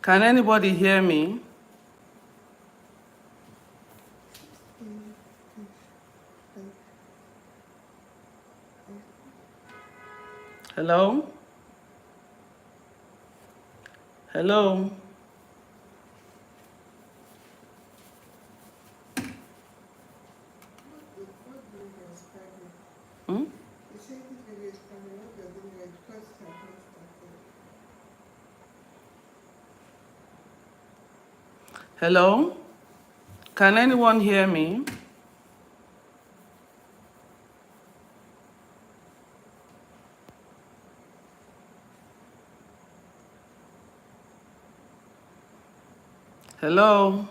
Can anybody hear me? Hello? Hello? Hmm? Hello? Can anyone hear me? Hello?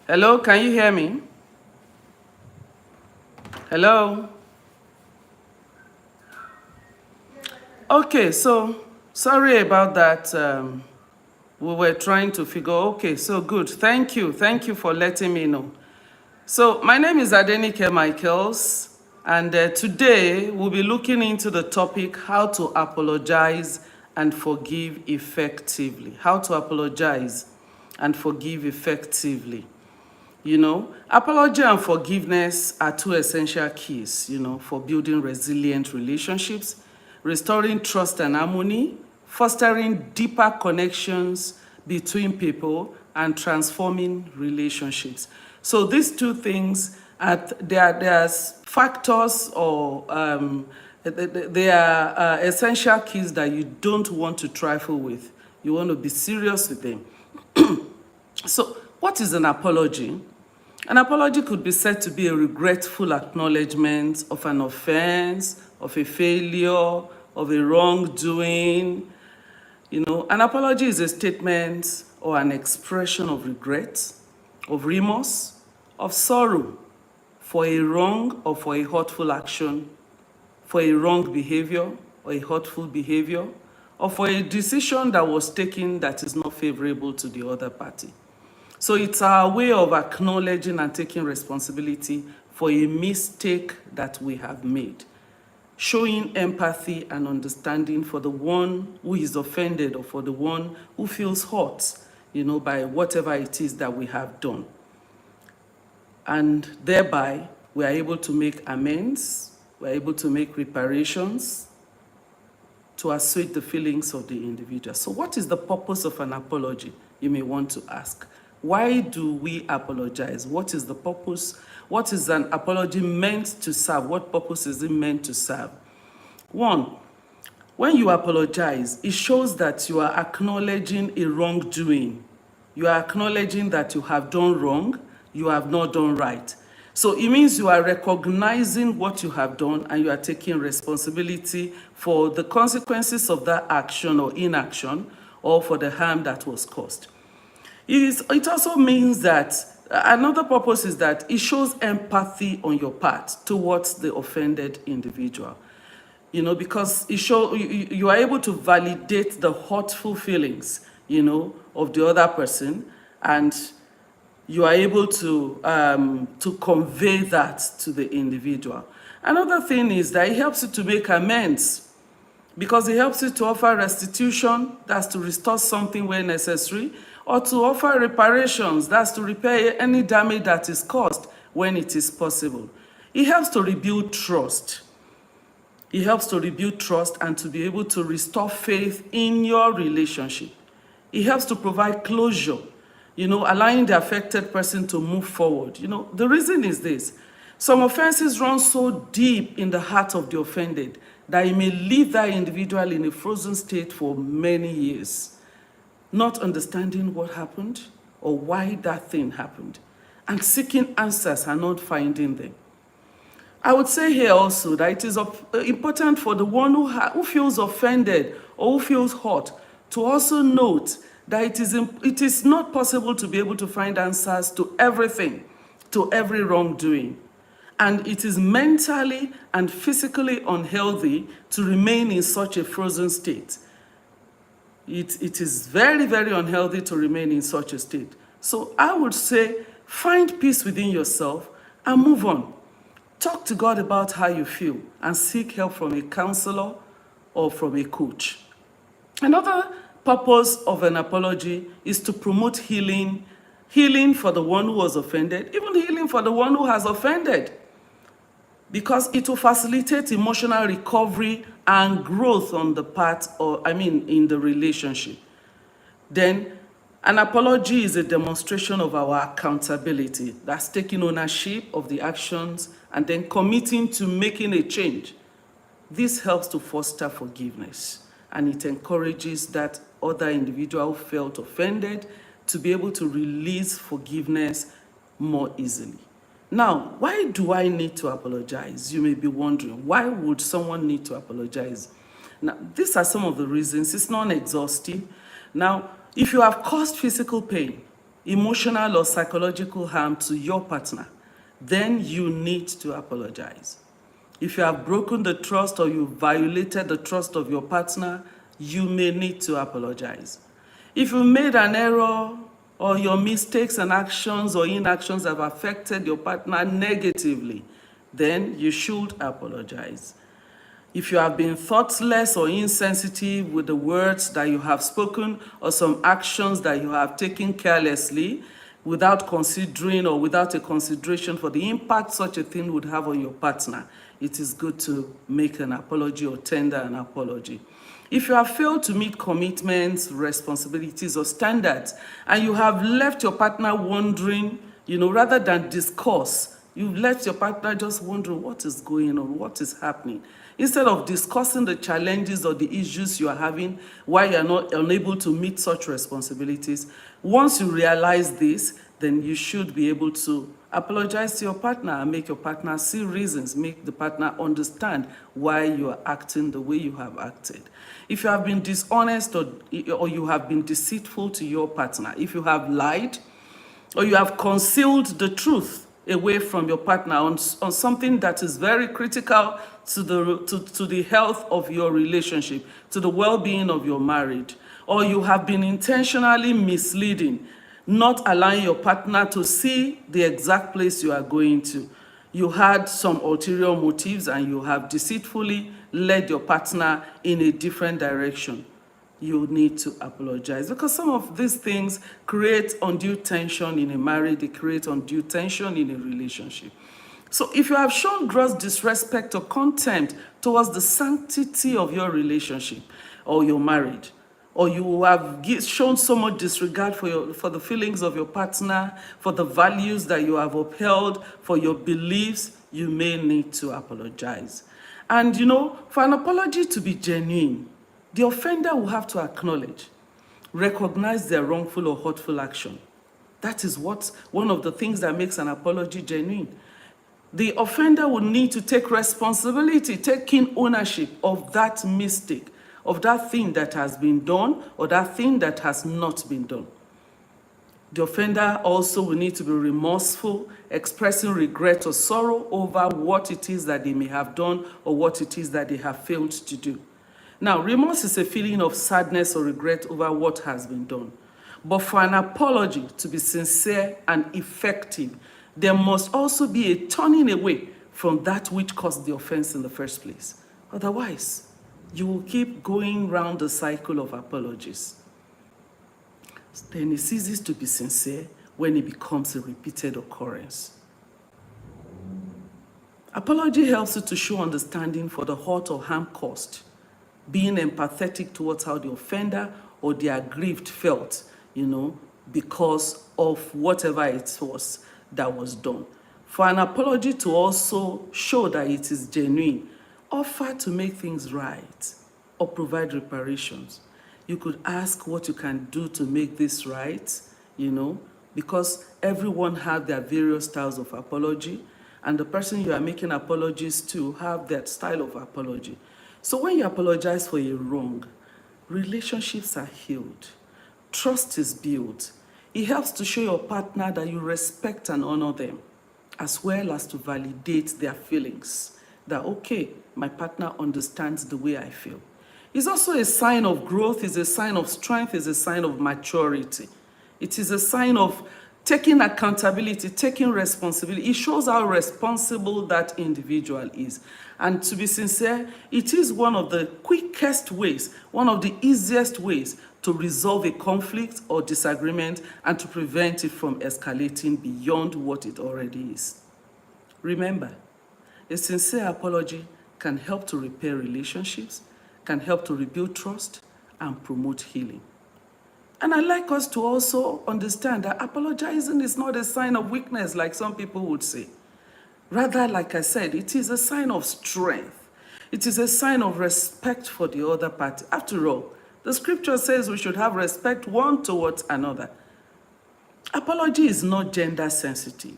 Hello, can you hear me? Hello? Okay, so sorry about that. We were trying to figure, okay, so good. Thank you. Thank you for letting me know. So my name is Adenike Michaels, and today we'll be looking into the topic, how to apologize and forgive effectively. How to apologize and forgive effectively. Apology and forgiveness are two essential keys, for building resilient relationships, restoring trust and harmony, fostering deeper connections between people, and transforming relationships. So these two things, there's factors or they are essential keys that you don't want to trifle with. You want to be serious with them. So, what is an apology? An apology could be said to be a regretful acknowledgement of an offense, of a failure, of a wrongdoing. An apology is a statement or an expression of regret, of remorse, of sorrow for a wrong or for a hurtful action, for a wrong behavior or a hurtful behavior, or for a decision that was taken that is not favorable to the other party. So it's our way of acknowledging and taking responsibility for a mistake that we have made, showing empathy and understanding for the one who is offended or for the one who feels hurt, by whatever it is that we have done. And thereby, we are able to make amends, we are able to make reparations to assuage the feelings of the individual. So what is the purpose of an apology, you may want to ask? Why do we apologize? What is the purpose? What is an apology meant to serve? What purpose is it meant to serve? One, when you apologize, it shows that you are acknowledging a wrongdoing. You are acknowledging that you have done wrong, you have not done right. So it means you are recognizing what you have done and you are taking responsibility for the consequences of that action or inaction, or for the harm that was caused. It also means that another purpose is that it shows empathy on your part towards the offended individual. Because you are able to validate the hurtful feelings, of the other person, and you are able to convey that to the individual. Another thing is that it helps you to make amends, because it helps you to offer restitution, that's to restore something where necessary, or to offer reparations, that's to repair any damage that is caused when it is possible. It helps to rebuild trust. It helps to rebuild trust and to be able to restore faith in your relationship. It helps to provide closure, allowing the affected person to move forward. The reason is this. Some offenses run so deep in the heart of the offended that it may leave that individual in a frozen state for many years, not understanding what happened or why that thing happened, and seeking answers and not finding them. I would say here also that it is important for the one who feels offended or who feels hurt to also note that it is not possible to be able to find answers to everything, to every wrongdoing. And it is mentally and physically unhealthy to remain in such a frozen state. It is very, very unhealthy to remain in such a state. So I would say, find peace within yourself and move on. Talk to God about how you feel and seek help from a counselor or from a coach. Another purpose of an apology is to promote healing for the one who was offended, even healing for the one who has offended, because it will facilitate emotional recovery and growth on the part, in the relationship. Then, an apology is a demonstration of our accountability. That's taking ownership of the actions and then committing to making a change. This helps to foster forgiveness, and it encourages that other individual who felt offended to be able to release forgiveness more easily. Now, why do I need to apologize? You may be wondering, why would someone need to apologize? Now, these are some of the reasons. It's non-exhaustive. Now, if you have caused physical pain, emotional or psychological harm to your partner, then you need to apologize. If you have broken the trust or you violated the trust of your partner, you may need to apologize. If you made an error or your mistakes and actions or inactions have affected your partner negatively, then you should apologize. If you have been thoughtless or insensitive with the words that you have spoken or some actions that you have taken carelessly without considering or without a consideration for the impact such a thing would have on your partner, it is good to make an apology or tender an apology. If you have failed to meet commitments, responsibilities, or standards, and you have left your partner wondering, rather than discuss, you've left your partner just wondering what is going on, what is happening. Instead of discussing the challenges or the issues you are having, why you are not unable to meet such responsibilities, once you realize this, then you should be able to apologize to your partner and make your partner see reasons, make the partner understand why you are acting the way you have acted. If you have been dishonest or you have been deceitful to your partner, if you have lied or you have concealed the truth away from your partner on something that is very critical to the health of your relationship, to the well-being of your marriage, or you have been intentionally misleading, not allowing your partner to see the exact place you are going to. You had some ulterior motives and you have deceitfully led your partner in a different direction. You need to apologize, because some of these things create undue tension in a marriage, they create undue tension in a relationship. So if you have shown gross disrespect or contempt towards the sanctity of your relationship or your marriage, or you have shown so much disregard for the feelings of your partner, for the values that you have upheld, for your beliefs, you may need to apologize. And for an apology to be genuine, the offender will have to acknowledge, recognize their wrongful or hurtful action. That is one of the things that makes an apology genuine. The offender will need to take responsibility, taking ownership of that mistake, of that thing that has been done or that thing that has not been done. The offender also will need to be remorseful, expressing regret or sorrow over what it is that they may have done or what it is that they have failed to do. Now, remorse is a feeling of sadness or regret over what has been done. But for an apology to be sincere and effective, there must also be a turning away from that which caused the offense in the first place. Otherwise, you will keep going round the cycle of apologies. Then it ceases to be sincere when it becomes a repeated occurrence. Apology helps you to show understanding for the hurt or harm caused, being empathetic towards how the offender or the aggrieved felt, because of whatever it was that was done. For an apology to also show that it is genuine, offer to make things right or provide reparations. You could ask what you can do to make this right, because everyone has their various styles of apology, and the person you are making apologies to have that style of apology. So when you apologize for a wrong, relationships are healed. Trust is built. It helps to show your partner that you respect and honor them, as well as to validate their feelings. That, okay, my partner understands the way I feel. It's also a sign of growth, it's a sign of strength, it's a sign of maturity. It is a sign of taking accountability, taking responsibility. It shows how responsible that individual is. And to be sincere, it is one of the quickest ways, one of the easiest ways to resolve a conflict or disagreement and to prevent it from escalating beyond what it already is. Remember, a sincere apology can help to repair relationships, can help to rebuild trust, and promote healing. And I'd like us to also understand that apologizing is not a sign of weakness like some people would say. Rather, like I said, it is a sign of strength. It is a sign of respect for the other party. After all, the scripture says we should have respect one towards another. Apology is not gender sensitive.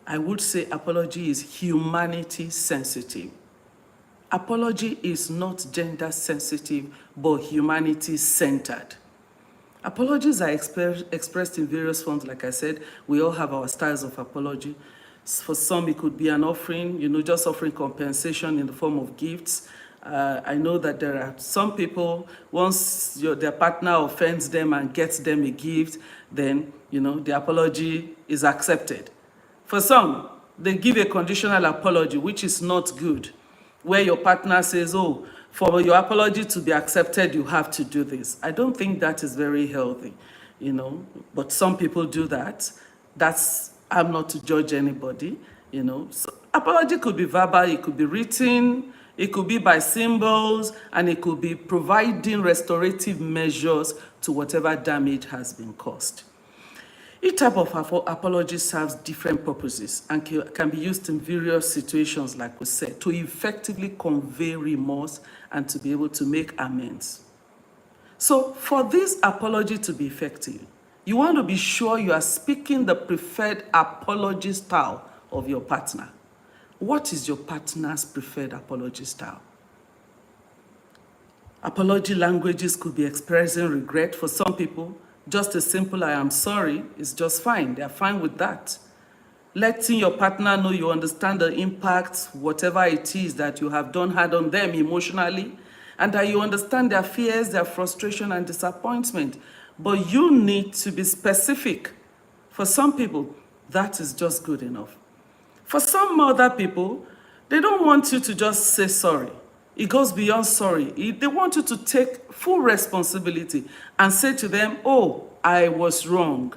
I would say apology is humanity sensitive. Apology is not gender sensitive, but humanity centered. Apologies are expressed in various forms. Like I said, we all have our styles of apology. For some, it could be an offering, just offering compensation in the form of gifts. I know that there are some people, once their partner offends them and gets them a gift, then, the apology is accepted. For some, they give a conditional apology, which is not good, where your partner says, oh, for your apology to be accepted, you have to do this. I don't think that is very healthy, but some people do that. I'm not to judge anybody, So apology could be verbal, it could be written, it could be by symbols, and it could be providing restorative measures to whatever damage has been caused. Each type of apology serves different purposes and can be used in various situations, like we said, to effectively convey remorse and to be able to make amends. So for this apology to be effective, you want to be sure you are speaking the preferred apology style of your partner. What is your partner's preferred apology style? Apology languages could be expressing regret. For some people, just a simple I am sorry is just fine. They're fine with that. Letting your partner know you understand the impact, whatever it is that you have done had on them emotionally, and that you understand their fears, their frustration, and disappointment. But you need to be specific. For some people, that is just good enough. For some other people, they don't want you to just say sorry. It goes beyond sorry. They want you to take full responsibility and say to them, oh, I was wrong.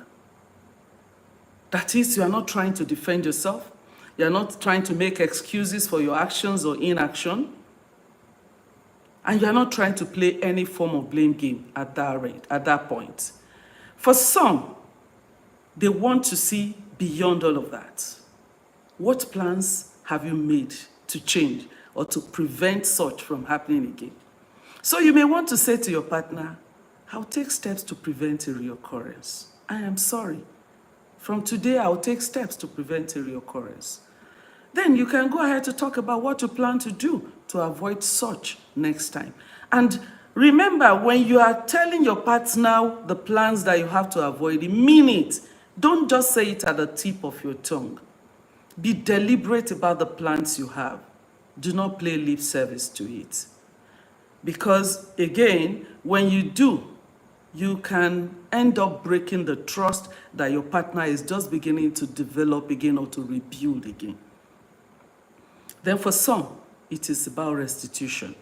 That is, you are not trying to defend yourself. You are not trying to make excuses for your actions or inaction. And you are not trying to play any form of blame game at that rate, at that point. For some, they want to see beyond all of that. What plans have you made to change or to prevent such from happening again? So you may want to say to your partner, I'll take steps to prevent a reoccurrence. I am sorry. From today, I'll take steps to prevent a reoccurrence. Then you can go ahead to talk about what you plan to do to avoid such next time. And remember, when you are telling your partner the plans that you have to avoid, mean it. Don't just say it at the tip of your tongue. Be deliberate about the plans you have. Do not play lip service to it. Because again, when you do, you can end up breaking the trust that your partner is just beginning to develop again or to rebuild again. Then for some, it is about restitution.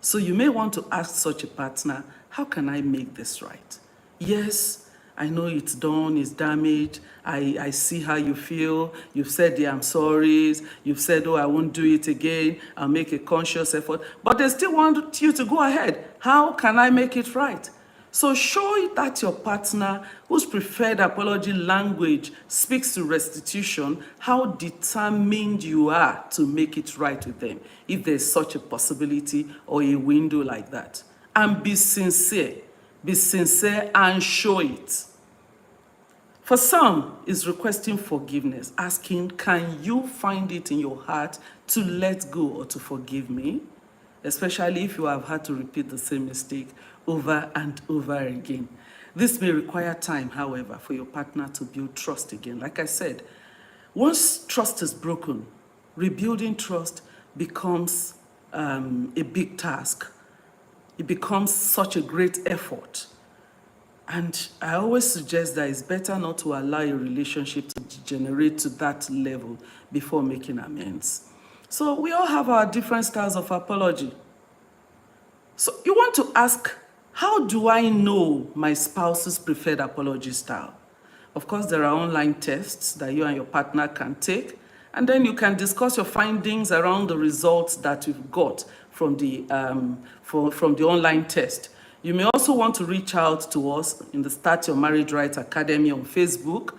So you may want to ask such a partner, how can I make this right? Yes, I know it's done, it's damaged. I see how you feel. You've said the I'm sorry's. You've said, oh, I won't do it again. I'll make a conscious effort. But they still want you to go ahead. How can I make it right? So show that your partner, whose preferred apology language speaks to restitution, how determined you are to make it right with them, if there's such a possibility or a window like that. And be sincere. Be sincere and show it. For some, it's requesting forgiveness, asking, can you find it in your heart to let go or to forgive me? Especially if you have had to repeat the same mistake over and over again. This may require time, however, for your partner to build trust again. Like I said, once trust is broken, rebuilding trust becomes a big task. It becomes such a great effort. And I always suggest that it's better not to allow a relationship to degenerate to that level before making amends. So we all have our different styles of apology. So you want to ask, how do I know my spouse's preferred apology style? Of course, there are online tests that you and your partner can take, and then you can discuss your findings around the results that you've got from the online test. You may also want to reach out to us in the Start Your Marriage Right Academy on Facebook,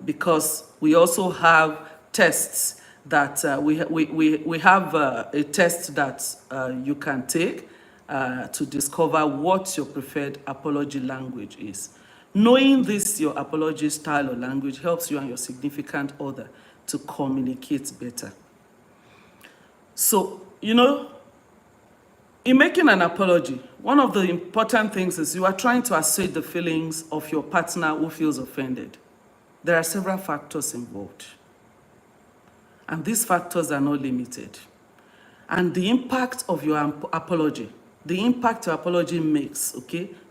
because we also have tests that we have a test that you can take to discover what your preferred apology language is. Knowing this, your apology style or language, helps you and your significant other to communicate better. So, in making an apology, one of the important things is you are trying to assuage the feelings of your partner who feels offended. There are several factors involved. And these factors are not limited. And the impact of your apology, the impact your apology makes,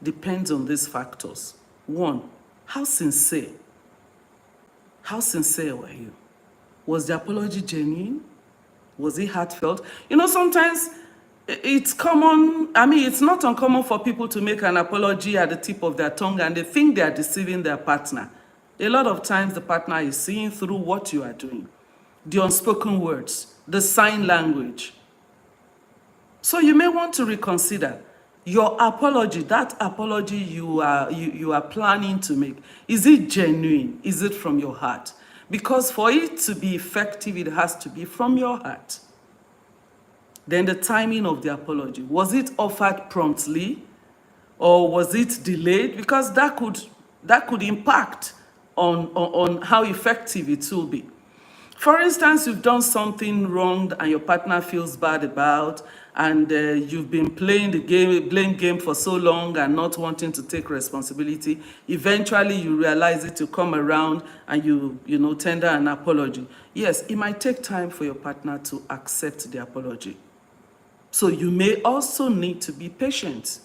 depends on these factors. One, how sincere? How sincere were you? Was the apology genuine? Was it heartfelt? Sometimes it's common, it's not uncommon for people to make an apology at the tip of their tongue and they think they are deceiving their partner. A lot of times the partner is seeing through what you are doing. The unspoken words, the sign language. So you may want to reconsider your apology, that apology you are planning to make. Is it genuine? Is it from your heart? Because for it to be effective, it has to be from your heart. Then the timing of the apology. Was it offered promptly or was it delayed? Because that could impact on how effective it will be. For instance, you've done something wrong and your partner feels bad about, and you've been playing the blame game for so long and not wanting to take responsibility. Eventually, you realize it, you come around and you tender an apology. Yes, it might take time for your partner to accept the apology. So you may also need to be patient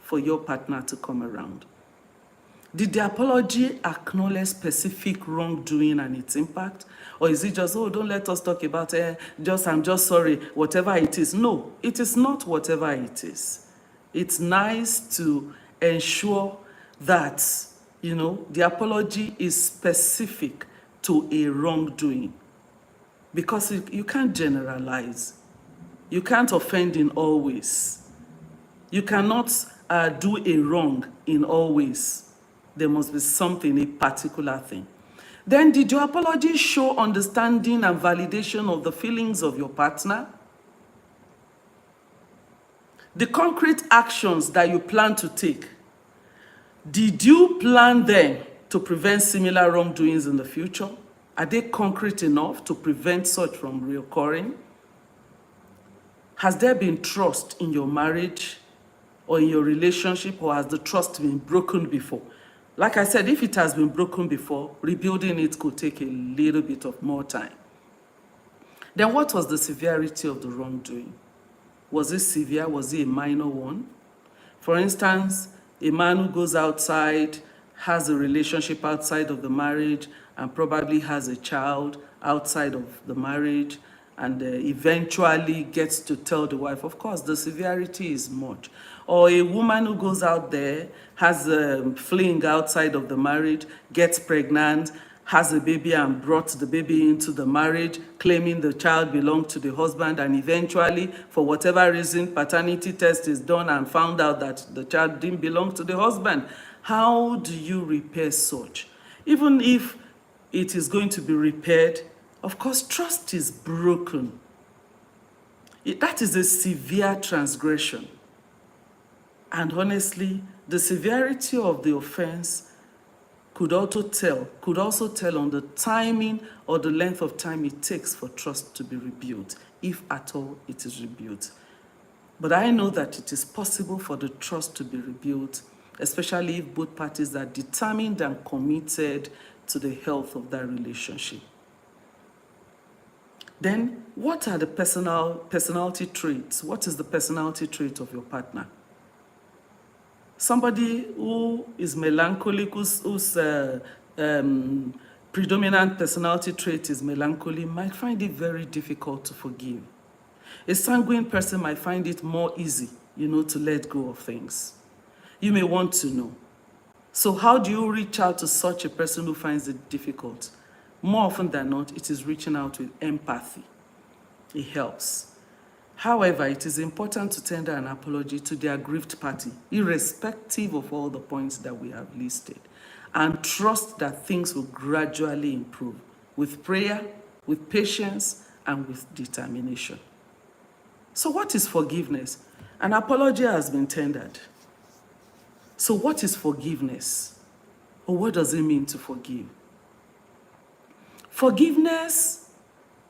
for your partner to come around. Did the apology acknowledge specific wrongdoing and its impact? Or is it just, oh, don't let us talk about it, I'm just sorry, whatever it is? No, it is not whatever it is. It's nice to ensure that, the apology is specific to a wrongdoing. Because you can't generalize. You can't offend in all ways. You cannot do a wrong in all ways. There must be something, a particular thing. Then did your apology show understanding and validation of the feelings of your partner? The concrete actions that you plan to take, did you plan them to prevent similar wrongdoings in the future? Are they concrete enough to prevent such from reoccurring? Has there been trust in your marriage or in your relationship, or has the trust been broken before? Like I said, if it has been broken before, rebuilding it could take a little bit of more time. Then what was the severity of the wrongdoing? Was it severe? Was it a minor one? For instance, a man who goes outside, has a relationship outside of the marriage, and probably has a child outside of the marriage, and eventually gets to tell the wife, of course, the severity is much. Or a woman who goes out there, has a fling outside of the marriage, gets pregnant, has a baby and brought the baby into the marriage, claiming the child belonged to the husband, and eventually, for whatever reason, paternity test is done and found out that the child didn't belong to the husband. How do you repair such? Even if it is going to be repaired, of course, trust is broken. That is a severe transgression. And honestly, the severity of the offense could also tell on the timing or the length of time it takes for trust to be rebuilt, if at all it is rebuilt. But I know that it is possible for the trust to be rebuilt, especially if both parties are determined and committed to the health of that relationship. Then, what are the personality traits? What is the personality trait of your partner? Somebody who is melancholic, whose predominant personality trait is melancholy, might find it very difficult to forgive. A sanguine person might find it more easy, to let go of things. You may want to know. So how do you reach out to such a person who finds it difficult? More often than not, it is reaching out with empathy. It helps. However, it is important to tender an apology to the aggrieved party, irrespective of all the points that we have listed, and trust that things will gradually improve with prayer, with patience, and with determination. So what is forgiveness? An apology has been tendered. So what is forgiveness? Or what does it mean to forgive? Forgiveness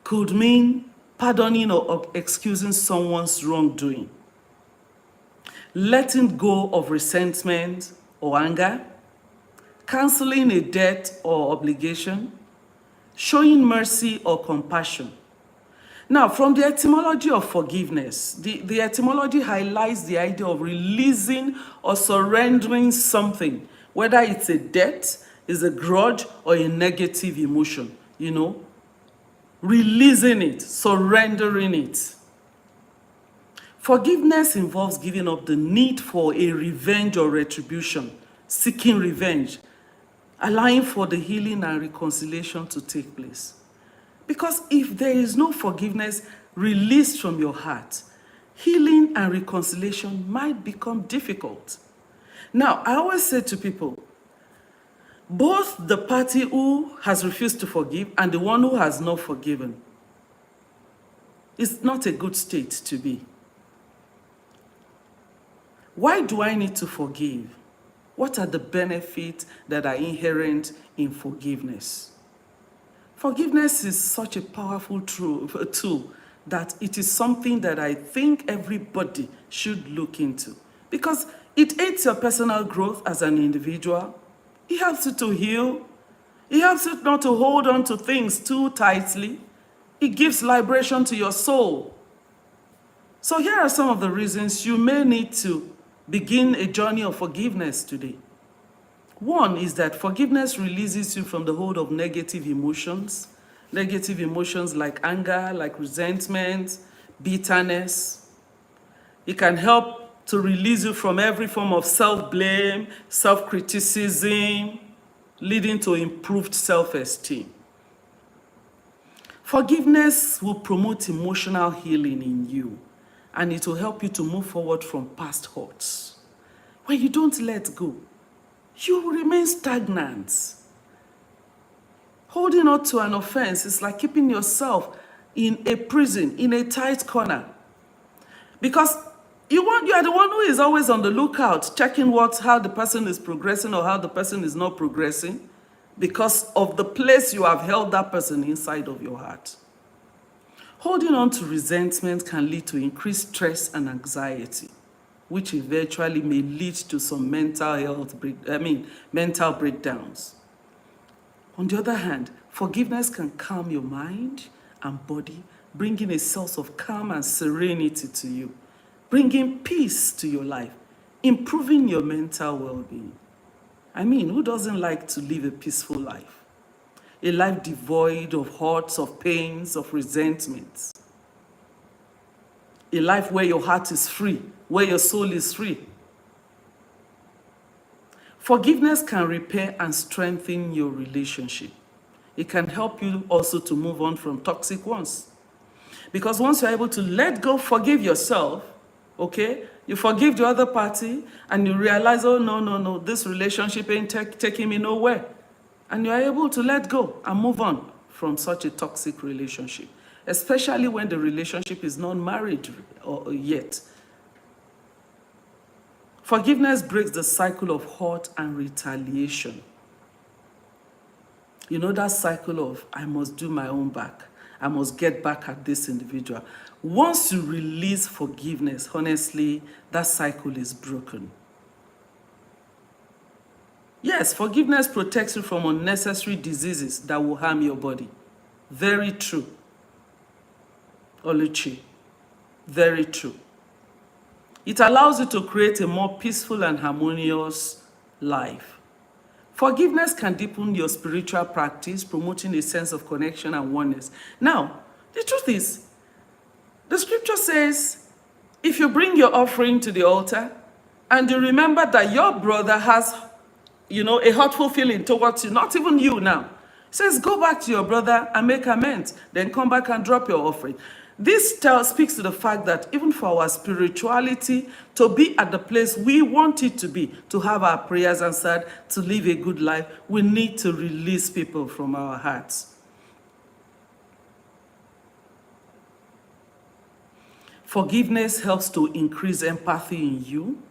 could mean pardoning or excusing someone's wrongdoing, letting go of resentment or anger, canceling a debt or obligation, showing mercy or compassion. Now, from the etymology of forgiveness, the etymology highlights the idea of releasing or surrendering something, whether it's a debt, is a grudge, or a negative emotion, releasing it, surrendering it. Forgiveness involves giving up the need for a revenge or retribution, seeking revenge, allowing for the healing and reconciliation to take place. Because if there is no forgiveness released from your heart, healing and reconciliation might become difficult. Now, I always say to people, both the party who has refused to forgive and the one who has not forgiven is not a good state to be. Why do I need to forgive? What are the benefits that are inherent in forgiveness? Forgiveness is such a powerful tool that it is something that I think everybody should look into, because it aids your personal growth as an individual. It helps you to heal. It helps you not to hold on to things too tightly. It gives liberation to your soul. So here are some of the reasons you may need to begin a journey of forgiveness today. One is that forgiveness releases you from the hold of negative emotions like anger, like resentment, bitterness. It can help to release you from every form of self-blame, self-criticism, leading to improved self-esteem. Forgiveness will promote emotional healing in you. and it will help you to move forward from past hurts. When you don't let go, you will remain stagnant. Holding on to an offense is like keeping yourself in a prison, in a tight corner. Because you are the one who is always on the lookout, checking how the person is progressing or how the person is not progressing, because of the place you have held that person inside of your heart. Holding on to resentment can lead to increased stress and anxiety, which eventually may lead to some mental breakdowns. On the other hand, forgiveness can calm your mind and body, bringing a sense of calm and serenity to you, bringing peace to your life, improving your mental well-being. Who doesn't like to live a peaceful life? A life devoid of hurts, of pains, of resentments. A life where your heart is free, where your soul is free. Forgiveness can repair and strengthen your relationship. It can help you also to move on from toxic ones. Because once you're able to let go, forgive yourself, okay? You forgive the other party and you realize, oh, no, this relationship ain't taking me nowhere. And you're able to let go and move on from such a toxic relationship, especially when the relationship is not married yet. Forgiveness breaks the cycle of hurt and retaliation. That cycle of, I must do my own back. I must get back at this individual. Once you release forgiveness, honestly, that cycle is broken. Yes, forgiveness protects you from unnecessary diseases that will harm your body. Very true. Oluchi. Very true. It allows you to create a more peaceful and harmonious life. Forgiveness can deepen your spiritual practice, promoting a sense of connection and oneness. Now, the truth is, the scripture says, if you bring your offering to the altar and you remember that your brother has a hurtful feeling towards you, not even you now. It says, go back to your brother and make amends. Then come back and drop your offering. This speaks to the fact that even for our spirituality to be at the place we want it to be, to have our prayers answered, to live a good life, we need to release people from our hearts. Forgiveness helps to increase empathy in you,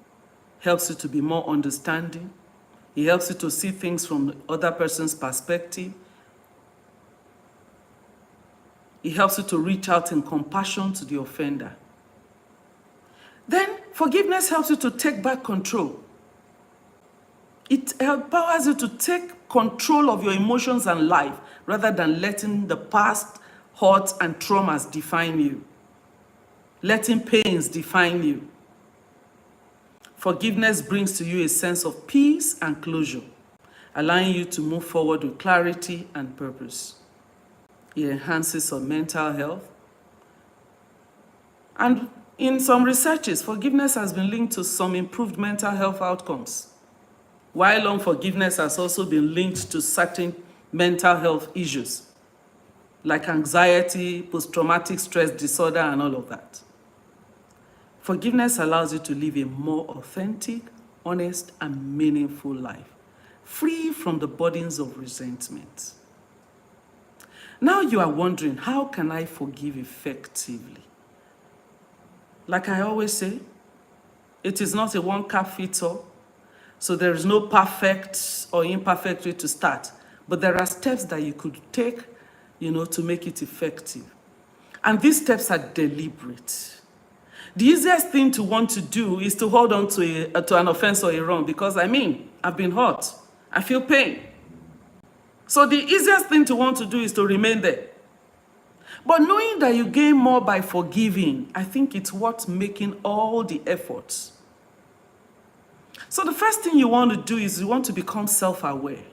helps you to be more understanding. It helps you to see things from the other person's perspective. It helps you to reach out in compassion to the offender. Then, forgiveness helps you to take back control. It empowers you to take control of your emotions and life rather than letting the past hurts and traumas define you, letting pains define you. Forgiveness brings to you a sense of peace and closure, allowing you to move forward with clarity and purpose. It enhances your mental health. And in some researches, forgiveness has been linked to some improved mental health outcomes, while unforgiveness has also been linked to certain mental health issues, like anxiety, post-traumatic stress disorder, and all of that. Forgiveness allows you to live a more authentic, honest, and meaningful life, free from the burdens of resentment. Now you are wondering, how can I forgive effectively? Like I always say, it is not a one-cap-fits-all, so there is no perfect or imperfect way to start. But there are steps that you could take, to make it effective. And these steps are deliberate. The easiest thing to want to do is to hold on to an offense or a wrong, because I've been hurt. I feel pain. So the easiest thing to want to do is to remain there. But knowing that you gain more by forgiving, I think it's worth making all the efforts. So the first thing you want to do is you want to become self-aware.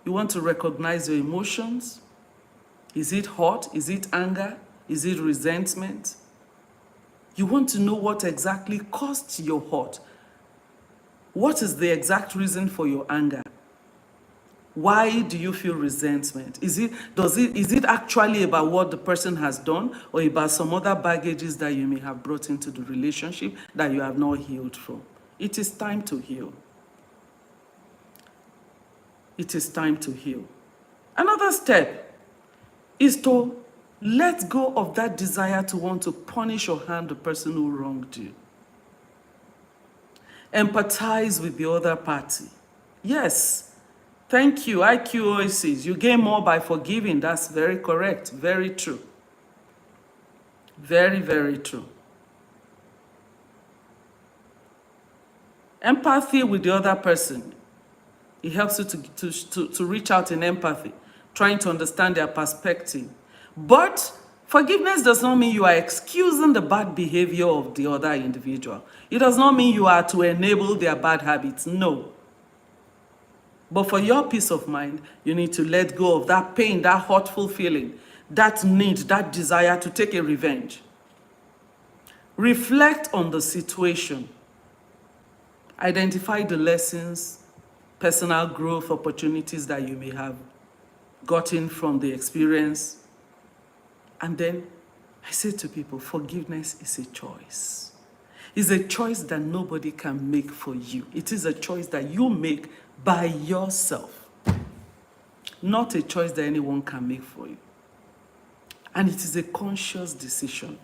You want to recognize your emotions. Is it hurt? Is it anger? Is it resentment? You want to know what exactly caused your hurt. What is the exact reason for your anger? Why do you feel resentment? Is it actually about what the person has done, or about some other baggages that you may have brought into the relationship that you have not healed from? It is time to heal. It is time to heal. Another step is to let go of that desire to want to punish or harm the person who wronged you. Empathize with the other party. Yes, thank you, IQOCs. You gain more by forgiving. That's very correct. Very true. Very, very true. Empathy with the other person. It helps you to reach out in empathy, trying to understand their perspective. But forgiveness does not mean you are excusing the bad behavior of the other individual. It does not mean you are to enable their bad habits. No. But for your peace of mind, you need to let go of that pain, that hurtful feeling, that need, that desire to take a revenge. Reflect on the situation. Identify the lessons, personal growth opportunities that you may have gotten from the experience. And then I say to people, forgiveness is a choice. It's a choice that nobody can make for you. It is a choice that you make by yourself, not a choice that anyone can make for you. And it is a conscious decision.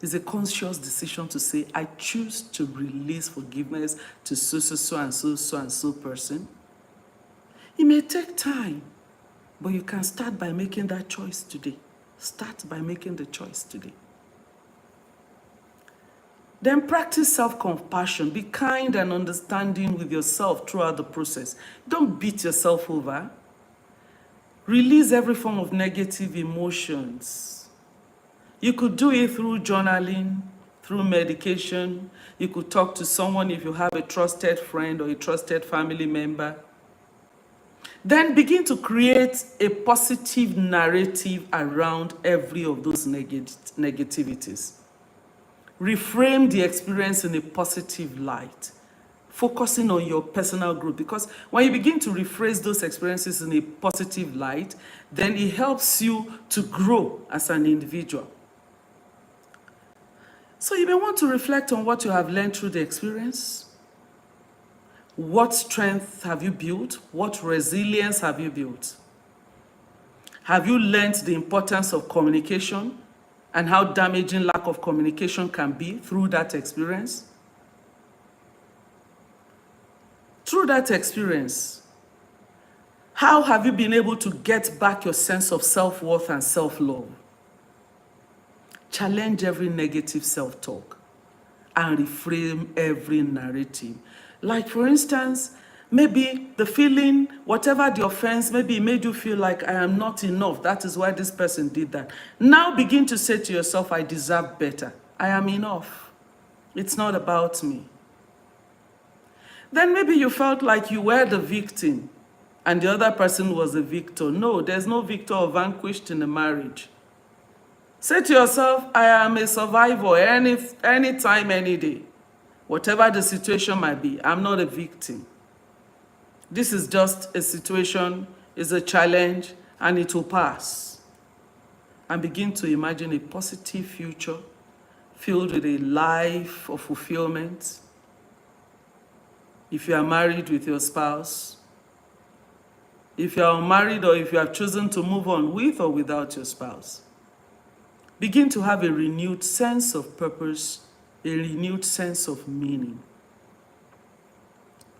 It's a conscious decision to say, I choose to release forgiveness to so and so person. It may take time, but you can start by making that choice today. Start by making the choice today. Then practice self-compassion. Be kind and understanding with yourself throughout the process. Don't beat yourself over. Release every form of negative emotions. You could do it through journaling, through medication. You could talk to someone if you have a trusted friend or a trusted family member. Then begin to create a positive narrative around every of those negativities. Reframe the experience in a positive light, focusing on your personal growth. Because when you begin to rephrase those experiences in a positive light, then it helps you to grow as an individual. So you may want to reflect on what you have learned through the experience. What strength have you built? What resilience have you built? Have you learned the importance of communication and how damaging lack of communication can be through that experience? Through that experience, how have you been able to get back your sense of self-worth and self-love? Challenge every negative self-talk and reframe every narrative. Like, for instance, maybe the feeling, whatever the offense, maybe it made you feel like I am not enough. That is why this person did that. Now begin to say to yourself, I deserve better. I am enough. It's not about me. Then maybe you felt like you were the victim and the other person was the victor. No, there's no victor or vanquished in a marriage. Say to yourself, I am a survivor anytime, any day. Whatever the situation might be, I'm not a victim. This is just a situation, it's a challenge, and it will pass. And begin to imagine a positive future filled with a life of fulfillment. If you are married with your spouse, if you are unmarried, or if you have chosen to move on with or without your spouse, begin to have a renewed sense of purpose, a renewed sense of meaning.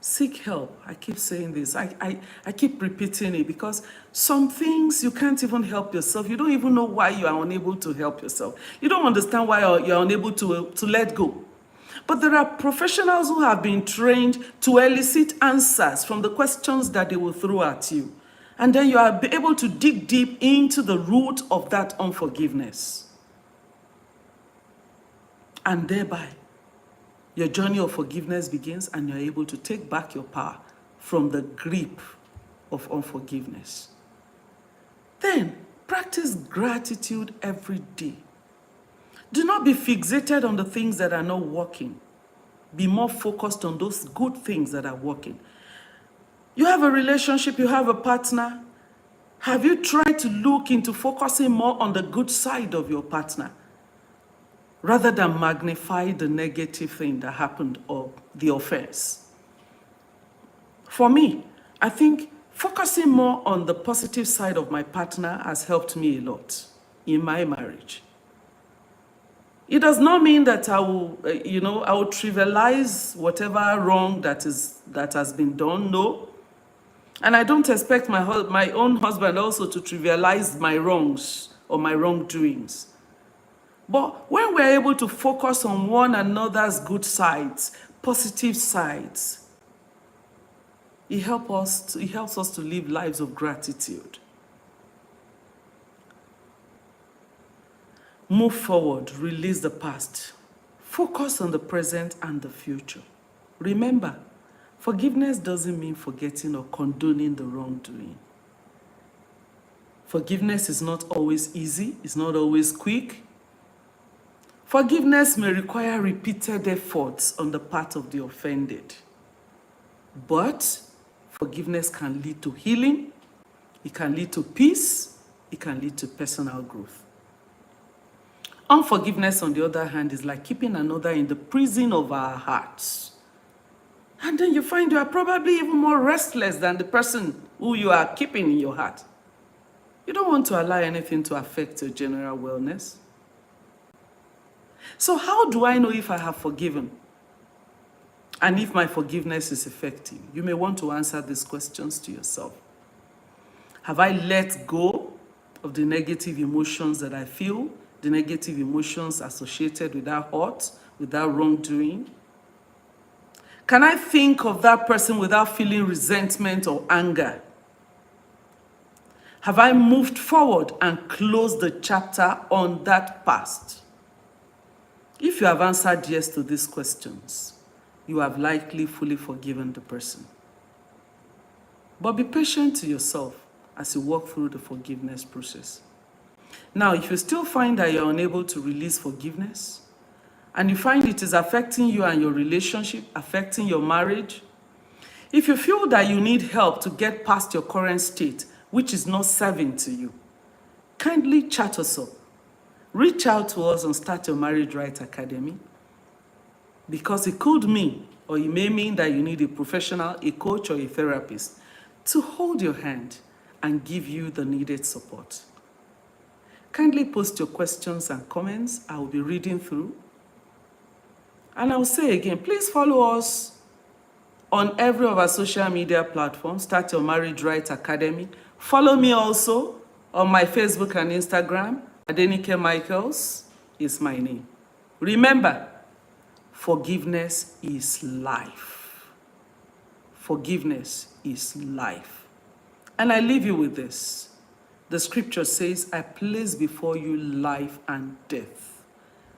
Seek help. I keep saying this. I keep repeating it because some things you can't even help yourself. You don't even know why you are unable to help yourself. You don't understand why you're unable to let go. But there are professionals who have been trained to elicit answers from the questions that they will throw at you. And then you are able to dig deep into the root of that unforgiveness. And thereby, your journey of forgiveness begins and you're able to take back your power from the grip of unforgiveness. Then, practice gratitude every day. Do not be fixated on the things that are not working. Be more focused on those good things that are working. You have a relationship, you have a partner. Have you tried to look into focusing more on the good side of your partner rather than magnify the negative thing that happened or the offense? For me, I think focusing more on the positive side of my partner has helped me a lot in my marriage. It does not mean that I will, I will trivialize whatever wrong that has been done. No. And I don't expect my own husband also to trivialize my wrongs or my wrongdoings. But when we're able to focus on one another's good sides, positive sides, it helps us to live lives of gratitude. Move forward, release the past. Focus on the present and the future. Remember, forgiveness doesn't mean forgetting or condoning the wrongdoing. Forgiveness is not always easy, it's not always quick. Forgiveness may require repeated efforts on the part of the offended. But forgiveness can lead to healing, it can lead to peace, it can lead to personal growth. Unforgiveness, on the other hand, is like keeping another in the prison of our hearts. And then you find you are probably even more restless than the person who you are keeping in your heart. You don't want to allow anything to affect your general wellness. So how do I know if I have forgiven? And if my forgiveness is effective? You may want to answer these questions to yourself. Have I let go of the negative emotions that I feel, the negative emotions associated with that hurt, with that wrongdoing? Can I think of that person without feeling resentment or anger? Have I moved forward and closed the chapter on that past? If you have answered yes to these questions, you have likely fully forgiven the person. But be patient to yourself as you walk through the forgiveness process. Now, if you still find that you're unable to release forgiveness, and you find it is affecting you and your relationship, affecting your marriage, if you feel that you need help to get past your current state, which is not serving to you, kindly chat us up. Reach out to us on Start Your Marriage Right Academy, because it could mean, or it may mean, that you need a professional, a coach, or a therapist to hold your hand and give you the needed support. Kindly post your questions and comments. I will be reading through. And I'll say again, please follow us on every of our social media platforms, Start Your Marriage Right Academy. Follow me also on my Facebook and Instagram. Adenike Michaels is my name. Remember, forgiveness is life. Forgiveness is life. And I leave you with this. The scripture says, I place before you life and death.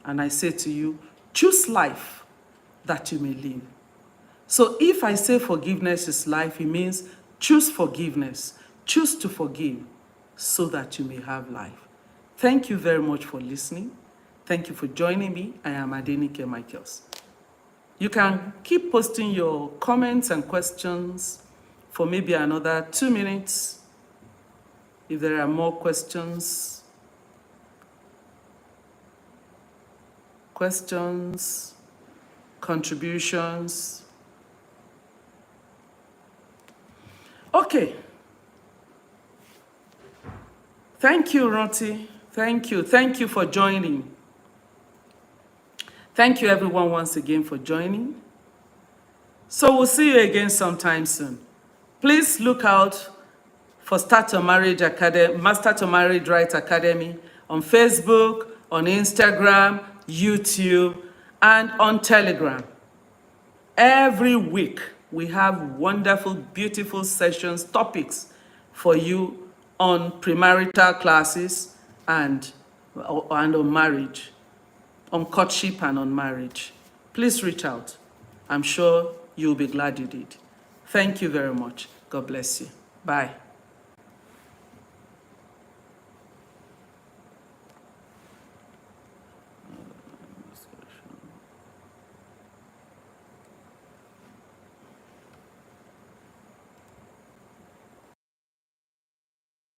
And I say to you, choose life that you may live. So if I say forgiveness is life, it means choose forgiveness. Choose to forgive so that you may have life. Thank you very much for listening. Thank you for joining me. I am Adenike Michaels. You can keep posting your comments and questions for maybe another 2 minutes. If there are more questions, contributions. Okay. Thank you, Roti. Thank you. Thank you for joining. Thank you, everyone, once again for joining. So we'll see you again sometime soon. Please look out for Start Your Marriage Academy, Start Your Marriage Right Academy on Facebook, on Instagram, YouTube, and on Telegram. Every week, we have wonderful, beautiful sessions, topics for you on premarital classes and on marriage, on courtship and on marriage. Please reach out. I'm sure you'll be glad you did. Thank you very much. God bless you. Bye.